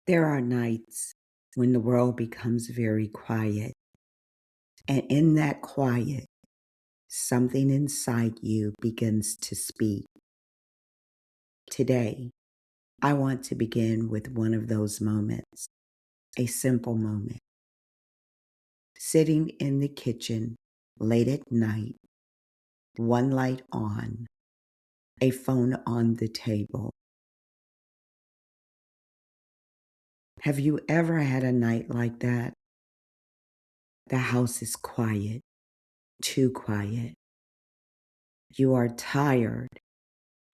There are nights when the world becomes very quiet, and in that quiet, something inside you begins to speak. Today, I want to begin with one of those moments, a simple moment. Sitting in the kitchen late at night, one light on, a phone on the table. Have you ever had a night like that? The house is quiet, too quiet. You are tired,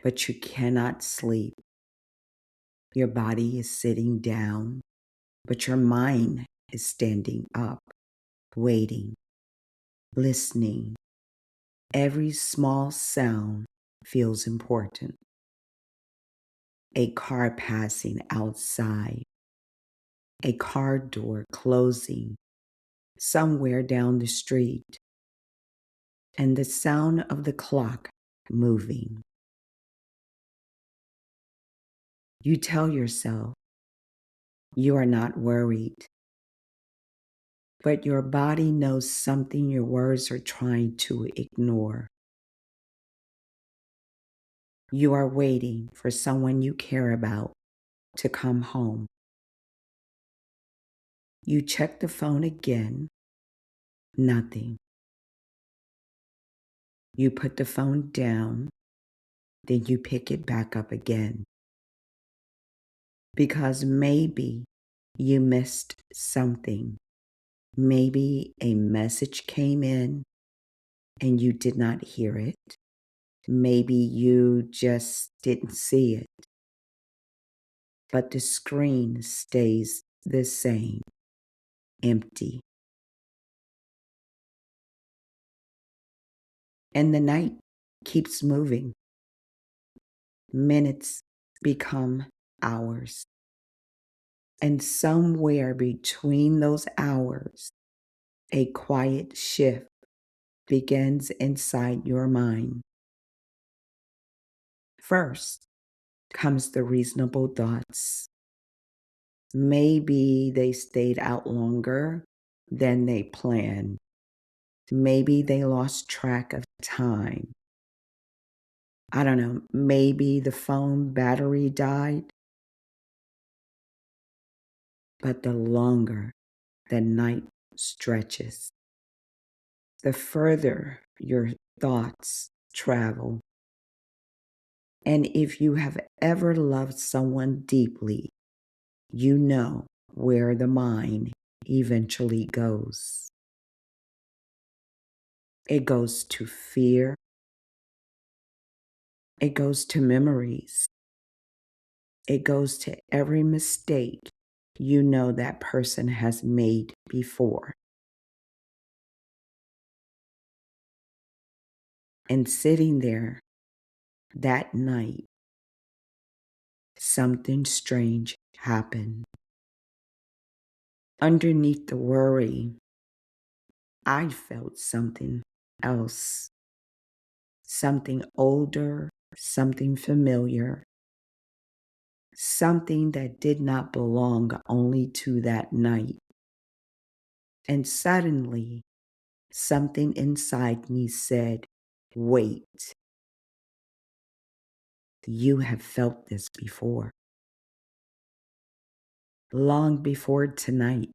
but you cannot sleep. Your body is sitting down, but your mind is standing up, waiting, listening. Every small sound feels important. A car passing outside, a car door closing somewhere down the street, and the sound of the clock moving. You tell yourself you are not worried, but your body knows something your words are trying to ignore. You are waiting for someone you care about to come home. You check the phone again, nothing. You put the phone down, then you pick it back up again. Because maybe you missed something. Maybe a message came in and you did not hear it. Maybe you just didn't see it. But the screen stays the same, empty. And the night keeps moving. Minutes become hours. And somewhere between those hours, a quiet shift begins inside your mind. First comes the reasonable thoughts. Maybe they stayed out longer than they planned. Maybe they lost track of time. I don't know, maybe the phone battery died. But the longer the night stretches, the further your thoughts travel. And if you have ever loved someone deeply, you know where the mind eventually goes. It goes to fear. It goes to memories. It goes to every mistake you know that person has made before. And sitting there that night, something strange happened. Underneath the worry, I felt something else. Something older, something familiar, something that did not belong only to that night. And suddenly, something inside me said, "Wait, you have felt this before." Long before tonight.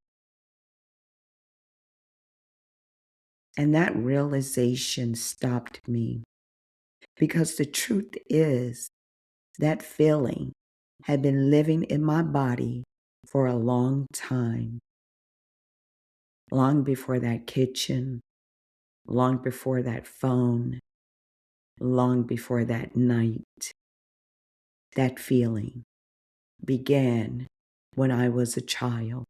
And that realization stopped me because the truth is that feeling had been living in my body for a long time. Long before that kitchen, long before that phone, long before that night. That feeling began when I was a child.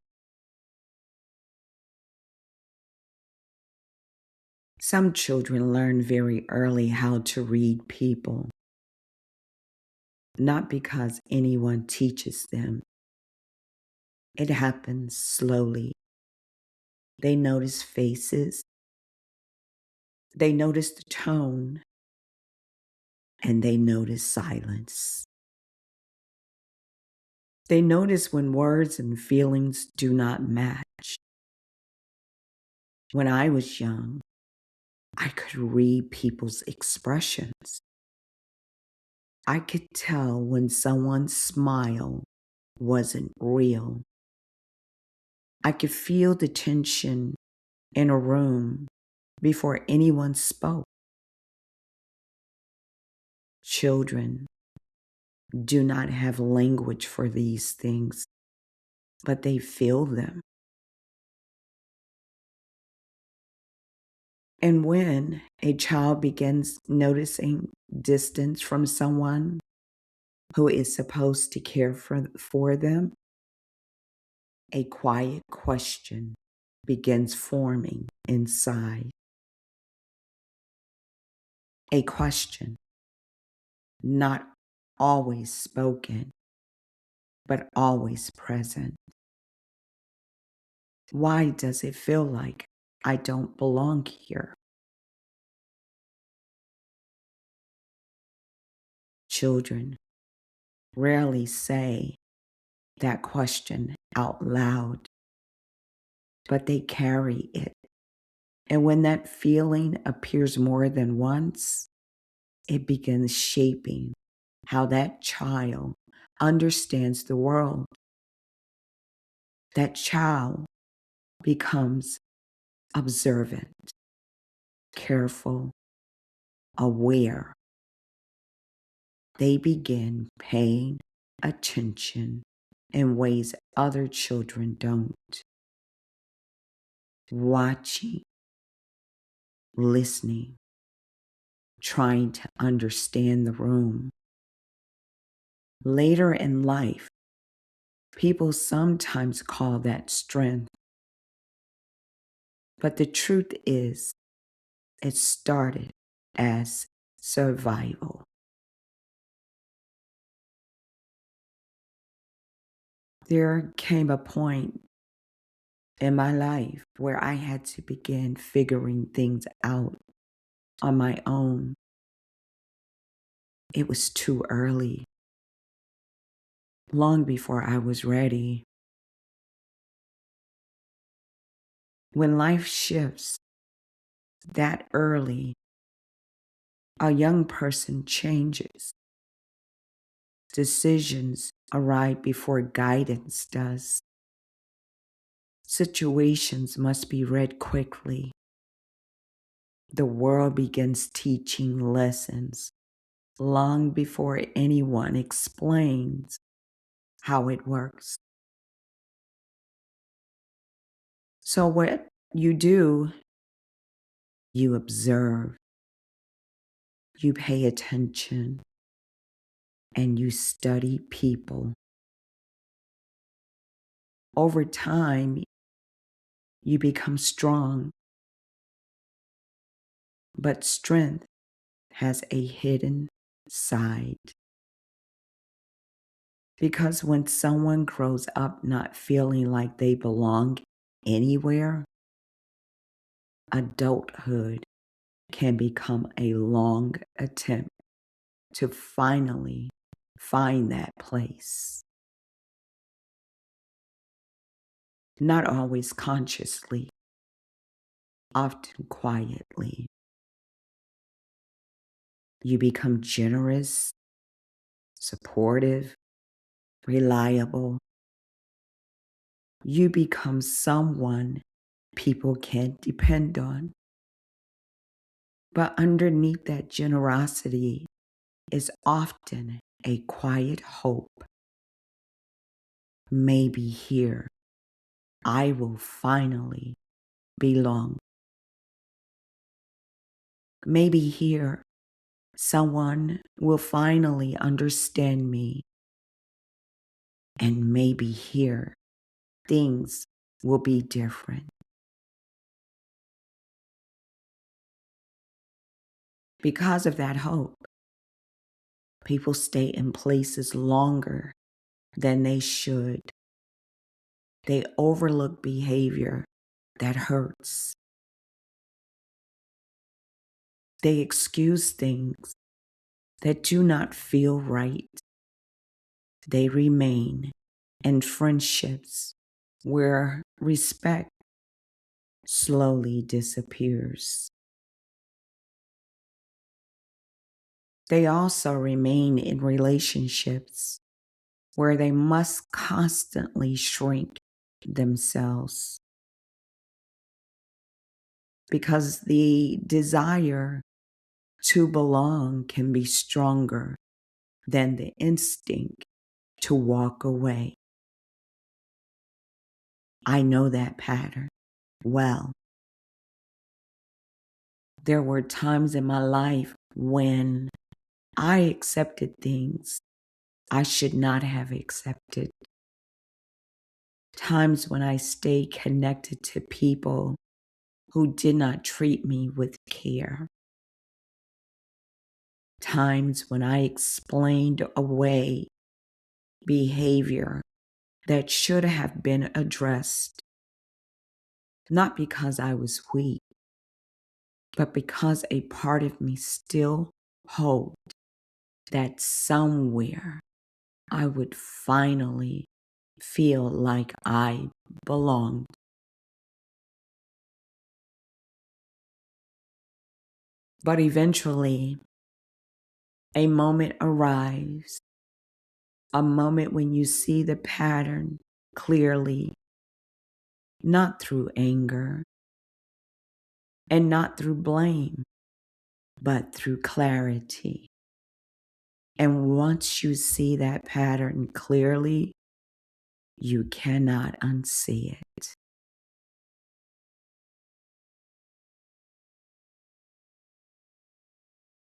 Some children learn very early how to read people, not because anyone teaches them. It happens slowly. They notice faces, they notice the tone, and they notice silence. They notice when words and feelings do not match. When I was young, I could read people's expressions. I could tell when someone's smile wasn't real. I could feel the tension in a room before anyone spoke. Children do not have language for these things, but they feel them. And when a child begins noticing distance from someone who is supposed to care for them, a quiet question begins forming inside. A question not always spoken, but always present. Why does it feel like I don't belong here? Children rarely say that question out loud, but they carry it. And when that feeling appears more than once, it begins shaping how that child understands the world. That child becomes observant, careful, aware. They begin paying attention in ways other children don't. Watching, listening, trying to understand the room. Later in life, people sometimes call that strength. But the truth is, it started as survival. There came a point in my life where I had to begin figuring things out on my own. It was too early, long before I was ready. When life shifts that early, a young person changes. Decisions arrive before guidance does. Situations must be read quickly. The world begins teaching lessons long before anyone explains how it works. So what you do, you observe, you pay attention, and you study people. Over time, you become strong, but strength has a hidden side. Because when someone grows up not feeling like they belong anywhere, adulthood can become a long attempt to finally find that place. Not always consciously, often quietly. You become generous, supportive, reliable. You become someone people can depend on. But underneath that generosity is often a quiet hope. Maybe here I will finally belong. Maybe here someone will finally understand me. And maybe here things will be different. Because of that hope, people stay in places longer than they should. They overlook behavior that hurts. They excuse things that do not feel right. They remain and friendships where respect slowly disappears. They also remain in relationships where they must constantly shrink themselves because the desire to belong can be stronger than the instinct to walk away. I know that pattern well. There were times in my life when I accepted things I should not have accepted. Times when I stayed connected to people who did not treat me with care. Times when I explained away behavior that should have been addressed, not because I was weak, but because a part of me still hoped that somewhere I would finally feel like I belonged. But eventually, a moment arrives, a moment when you see the pattern clearly, not through anger and not through blame, but through clarity. And once you see that pattern clearly, you cannot unsee it.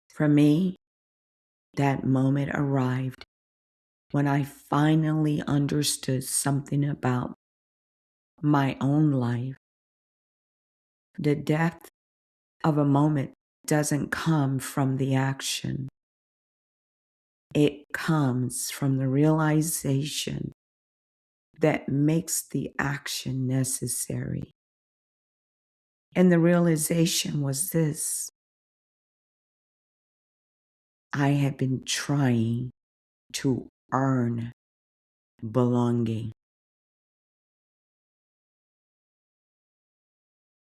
For me, that moment arrived when I finally understood something about my own life. The depth of a moment doesn't come from the action. It comes from the realization that makes the action necessary. And the realization was this: I had been trying to earn belonging.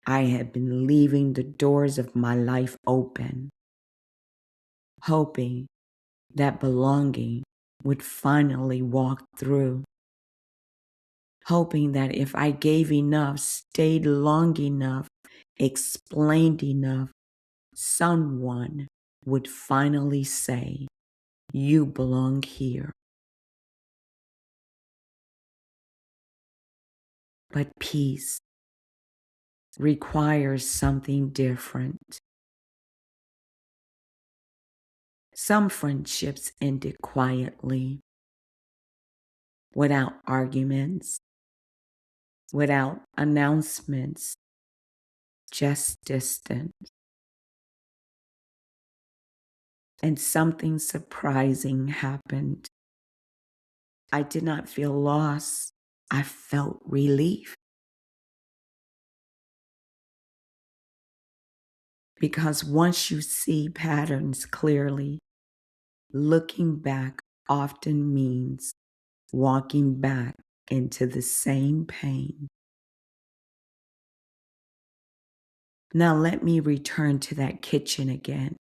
I had been leaving the doors of my life open, hoping that belonging would finally walk through, hoping that if I gave enough, stayed long enough, explained enough, someone would finally say, "You belong here." But peace requires something different. Some friendships ended quietly, without arguments, without announcements, just distance. And something surprising happened. I did not feel lost. I felt relief. Because once you see patterns clearly, looking back often means walking back into the same pain. Now let me return to that kitchen again.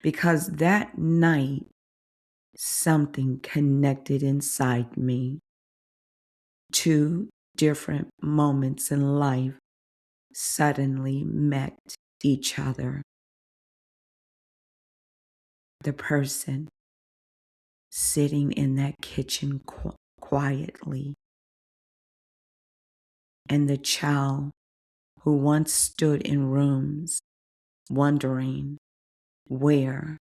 Because that night, something connected inside me. Two different moments in life suddenly met each other. The person sitting in that kitchen quietly, and the child who once stood in rooms wondering where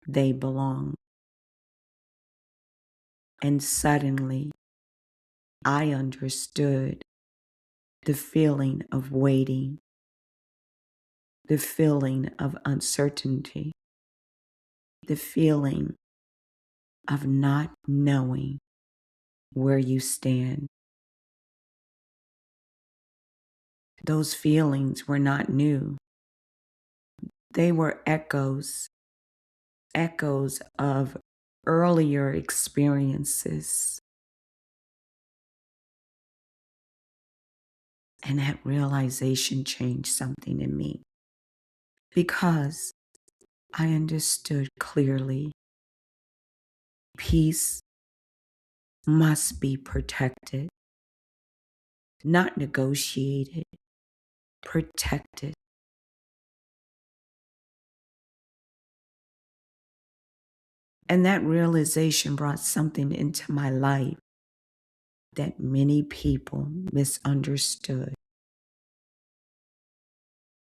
they belong. And suddenly, I understood the feeling of waiting, the feeling of uncertainty, the feeling of not knowing where you stand. Those feelings were not new. They were echoes of earlier experiences, And that realization changed something in me because I understood clearly peace must be protected, not negotiated, protected. And that realization brought something into my life that many people misunderstood: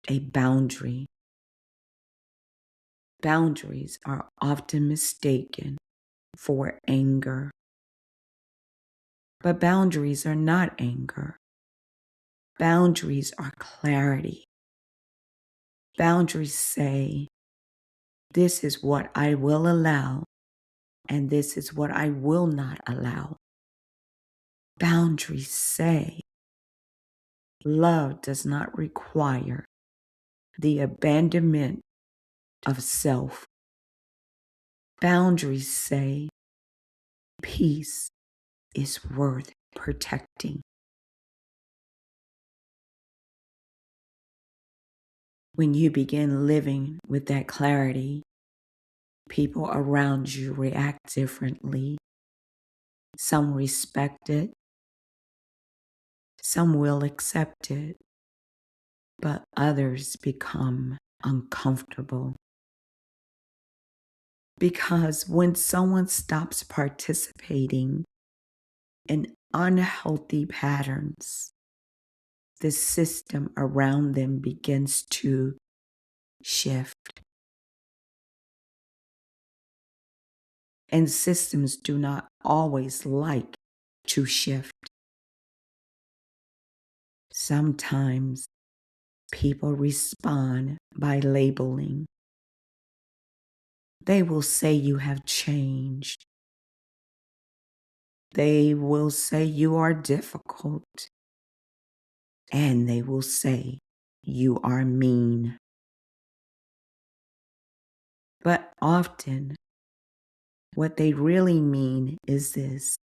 a boundary. Boundaries are often mistaken for anger, but boundaries are not anger. Boundaries are clarity. Boundaries say, this is what I will allow, and this is what I will not allow. Boundaries say, love does not require the abandonment of self. Boundaries say, peace is worth protecting. When you begin living with that clarity, people around you react differently. Some respect it, some will accept it, but others become uncomfortable. Because when someone stops participating in unhealthy patterns, the system around them begins to shift. And systems do not always like to shift. Sometimes people respond by labeling. They will say you have changed. They will say you are difficult. And they will say you are mean. But often, what they really mean is this: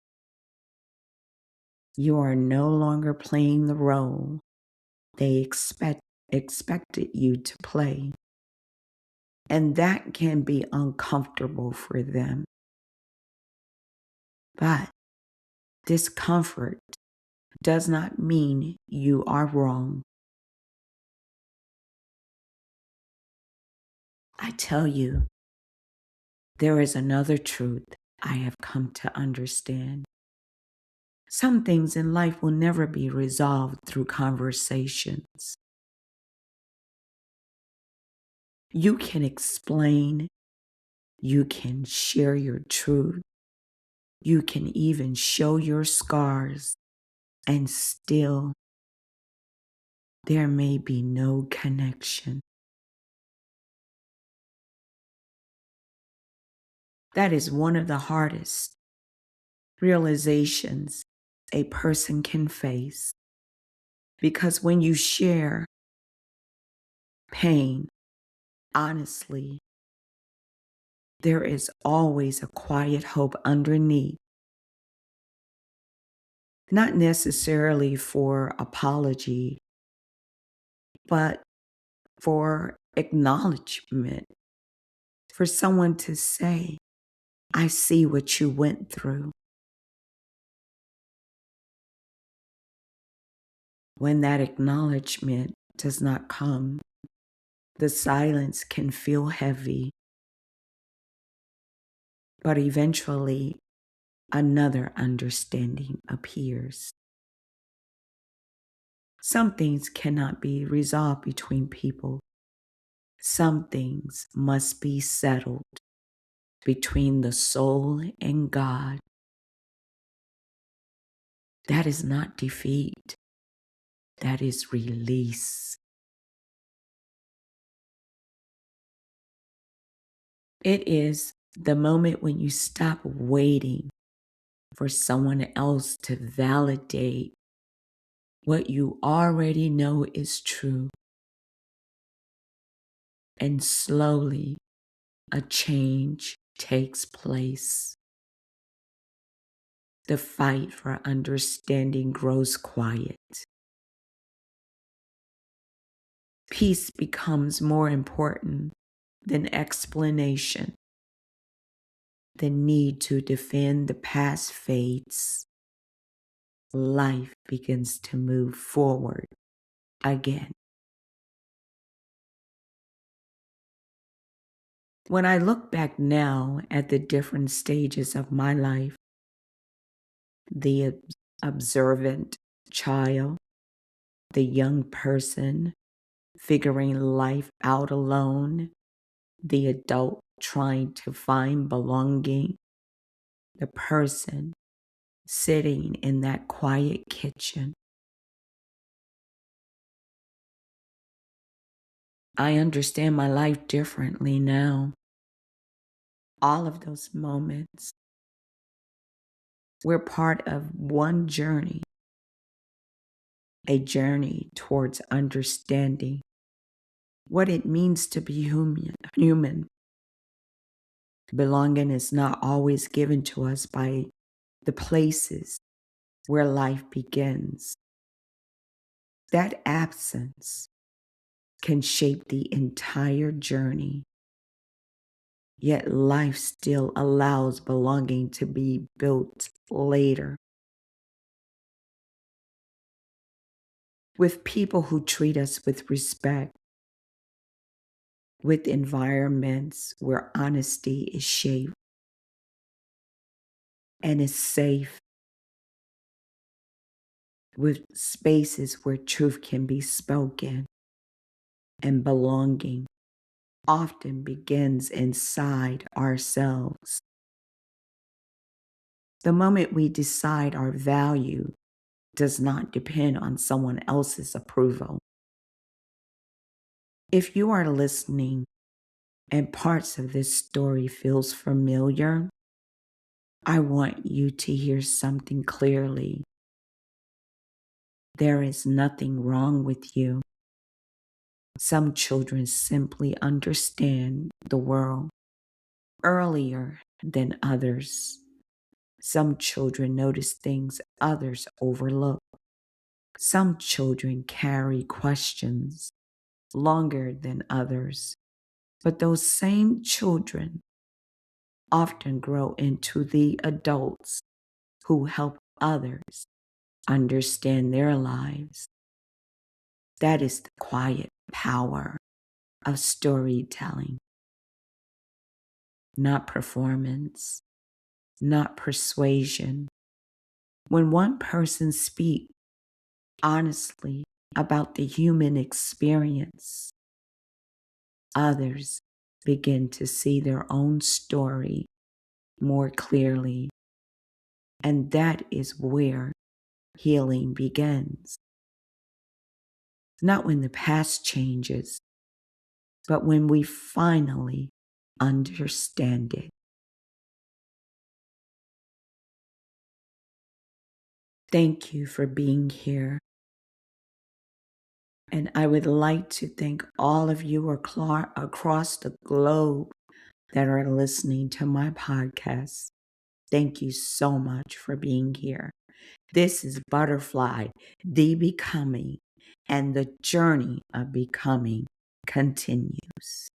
you are no longer playing the role they expected you to play. And that can be uncomfortable for them. But discomfort does not mean you are wrong. I tell you, there is another truth I have come to understand. Some things in life will never be resolved through conversations. You can explain, you can share your truth, you can even show your scars, and still there may be no connection. That is one of the hardest realizations a person can face. Because when you share pain honestly, there is always a quiet hope underneath. Not necessarily for apology, but for acknowledgement. For someone to say, I see what you went through. When that acknowledgement does not come, the silence can feel heavy. But eventually, another understanding appears. Some things cannot be resolved between people. Some things must be settled between the soul and God. That is not defeat. That is release. It is the moment when you stop waiting for someone else to validate what you already know is true. And slowly, a change takes place. The fight for understanding grows quiet. Peace becomes more important than explanation. The need to defend the past fades. Life begins to move forward again. When I look back now at the different stages of my life, the observant child, the young person figuring life out alone, the adult trying to find belonging, the person sitting in that quiet kitchen, I understand my life differently now. All of those moments, we're part of one journey, a journey towards understanding what it means to be human. Belonging is not always given to us by the places where life begins. That absence can shape the entire journey. Yet life still allows belonging to be built later. With people who treat us with respect, with environments where honesty is shaped and is safe, with spaces where truth can be spoken, and belonging often begins inside ourselves. The moment we decide our value does not depend on someone else's approval. If you are listening and parts of this story feels familiar, I want you to hear something clearly. There is nothing wrong with you. Some children simply understand the world earlier than others. Some children notice things others overlook. Some children carry questions longer than others. But those same children often grow into the adults who help others understand their lives. That is the quiet power of storytelling. Not performance, not persuasion. When one person speaks honestly about the human experience, others begin to see their own story more clearly. And that is where healing begins. Not when the past changes, but when we finally understand it. Thank you for being here. And I would like to thank all of you across the globe that are listening to my podcast. Thank you so much for being here. This is Butterfly, the Becoming, and the journey of becoming continues.